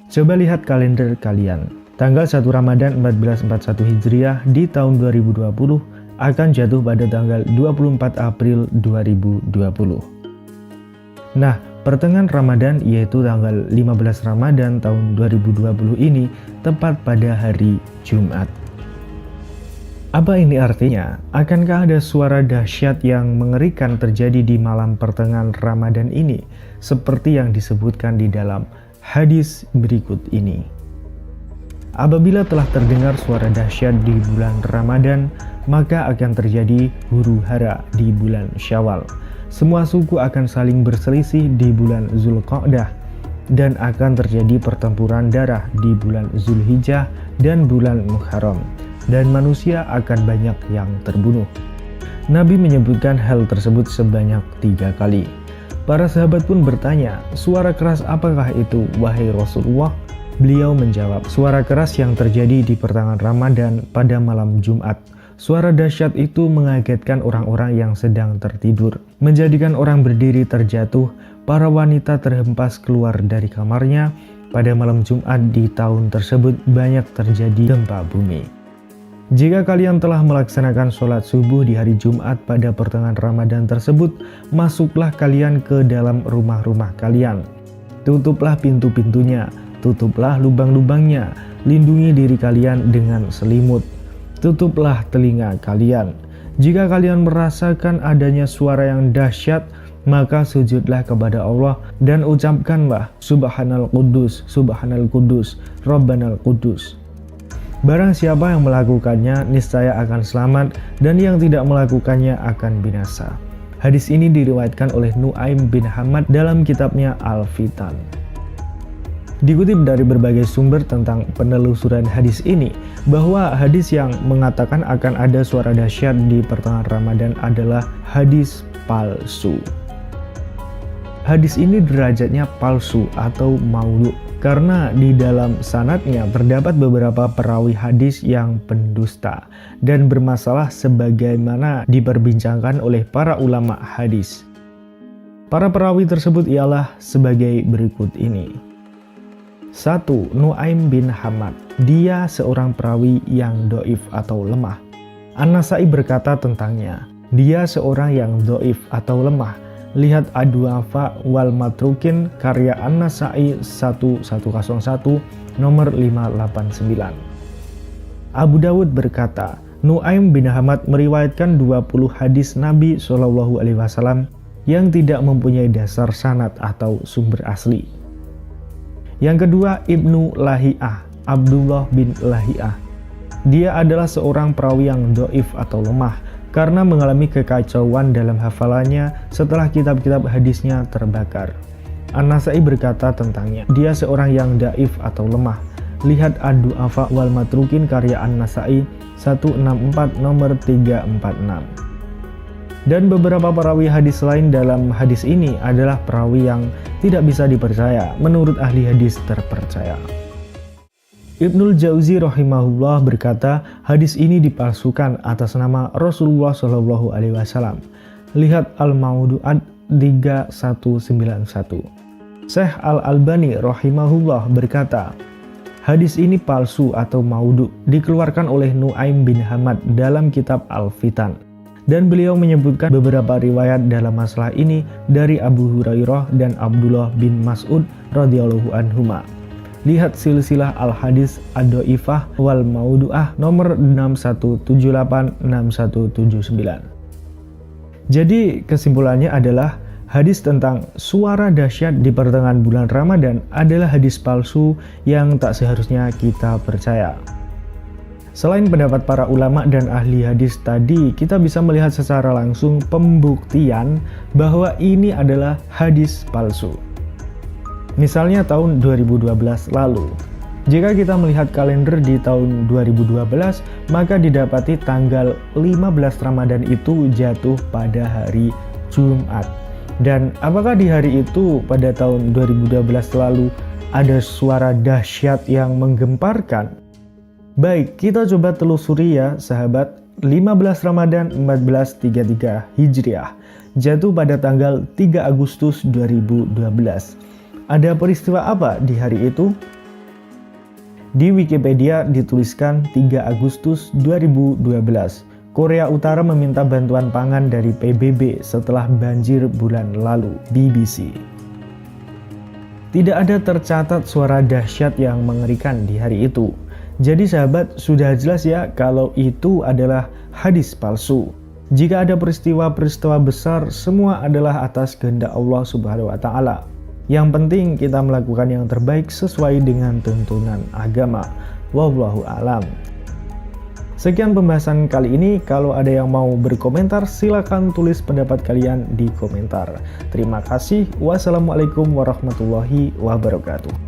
Coba lihat kalender kalian. Tanggal 1 Ramadan 1441 Hijriah di tahun 2020 akan jatuh pada tanggal 24 April 2020. Nah, pertengahan Ramadan yaitu tanggal 15 Ramadan tahun 2020 ini tepat pada hari Jumat. Apa ini artinya? Akankah ada suara dahsyat yang mengerikan terjadi di malam pertengahan Ramadan ini seperti yang disebutkan di dalam hadis berikut ini? Apabila telah terdengar suara dahsyat di bulan Ramadan, maka akan terjadi huru-hara di bulan Syawal. Semua suku akan saling berselisih di bulan Zulqa'dah dan akan terjadi pertempuran darah di bulan Zulhijjah dan bulan Muharram, dan manusia akan banyak yang terbunuh. Nabi menyebutkan hal tersebut sebanyak 3 kali. Para sahabat pun bertanya, suara keras apakah itu, wahai Rasulullah? Beliau menjawab, suara keras yang terjadi di pertengahan Ramadan pada malam Jumat. Suara dahsyat itu mengagetkan orang-orang yang sedang tertidur, menjadikan orang berdiri terjatuh, para wanita terhempas keluar dari kamarnya. Pada malam Jumat di tahun tersebut banyak terjadi gempa bumi. Jika kalian telah melaksanakan sholat subuh di hari Jumat pada pertengahan Ramadan tersebut, masuklah kalian ke dalam rumah-rumah kalian. Tutuplah pintu-pintunya, tutuplah lubang-lubangnya, lindungi diri kalian dengan selimut. Tutuplah telinga kalian. Jika kalian merasakan adanya suara yang dahsyat, maka sujudlah kepada Allah dan ucapkanlah Subhanal Qudus, Subhanal Qudus, Rabbanal Qudus. Barang siapa yang melakukannya niscaya akan selamat, dan yang tidak melakukannya akan binasa. Hadis ini diriwayatkan oleh Nu'aim bin Hamad dalam kitabnya Al-Fitan. Dikutip dari berbagai sumber tentang penelusuran hadis ini, bahwa hadis yang mengatakan akan ada suara dahsyat di pertengahan Ramadan adalah hadis palsu. Hadis ini derajatnya palsu atau maudhu, karena di dalam sanadnya terdapat beberapa perawi hadis yang pendusta dan bermasalah sebagaimana diperbincangkan oleh para ulama hadis. Para perawi tersebut ialah sebagai berikut ini. 1. Nu'aim bin Hamad. Dia seorang perawi yang doif atau lemah. An-Nasai berkata tentangnya, dia seorang yang doif atau lemah. Lihat Ad-Du'afa wal Matrukin karya An-Nasai 1101 nomor 589. Abu Dawud berkata, Nu'aim bin Hamad meriwayatkan 20 hadis Nabi SAW yang tidak mempunyai dasar sanad atau sumber asli. Yang kedua, Ibnu Lahiyah, Abdullah bin Lahiyah. Dia adalah seorang perawi yang doif atau lemah karena mengalami kekacauan dalam hafalannya setelah kitab-kitab hadisnya terbakar. An-Nasai berkata tentangnya, dia seorang yang daif atau lemah. Lihat Ad-Du'afa wal Matrukin karya An-Nasai 164 nomor 346. Dan beberapa perawi hadis lain dalam hadis ini adalah perawi yang tidak bisa dipercaya menurut ahli hadis terpercaya. Ibnul Jauzi rahimahullah berkata, hadis ini dipalsukan atas nama Rasulullah SAW. Lihat Al-Maudu'at 3191. Syekh Al-Albani rahimahullah berkata, hadis ini palsu atau maudhu, dikeluarkan oleh Nu'aim bin Hamad dalam kitab Al-Fitan. Dan beliau menyebutkan beberapa riwayat dalam masalah ini dari Abu Hurairah dan Abdullah bin Mas'ud radhiyallahu anhuma. Lihat silsilah al-hadis ad-dhaifah wal maudu'ah nomor 6178-6179. Jadi kesimpulannya adalah hadis tentang suara dahsyat di pertengahan bulan Ramadan adalah hadis palsu yang tak seharusnya kita percaya. Selain pendapat para ulama dan ahli hadis tadi, kita bisa melihat secara langsung pembuktian bahwa ini adalah hadis palsu. Misalnya tahun 2012 lalu. Jika kita melihat kalender di tahun 2012, maka didapati tanggal 15 Ramadan itu jatuh pada hari Jumat. Dan apakah di hari itu pada tahun 2012 lalu ada suara dahsyat yang menggemparkan? Baik, kita coba telusuri ya sahabat. 15 Ramadan 1433 Hijriah jatuh pada tanggal 3 Agustus 2012. Ada peristiwa apa di hari itu? Di Wikipedia dituliskan 3 Agustus 2012, Korea Utara meminta bantuan pangan dari PBB setelah banjir bulan lalu. BBC. Tidak ada tercatat suara dahsyat yang mengerikan di hari itu. Jadi sahabat, sudah jelas ya kalau itu adalah hadis palsu. Jika ada peristiwa-peristiwa besar, semua adalah atas kehendak Allah Subhanahu wa Ta'ala. Yang penting kita melakukan yang terbaik sesuai dengan tuntunan agama. Wallahu a'lam. Sekian pembahasan kali ini. Kalau ada yang mau berkomentar, silakan tulis pendapat kalian di komentar. Terima kasih. Wassalamualaikum warahmatullahi wabarakatuh.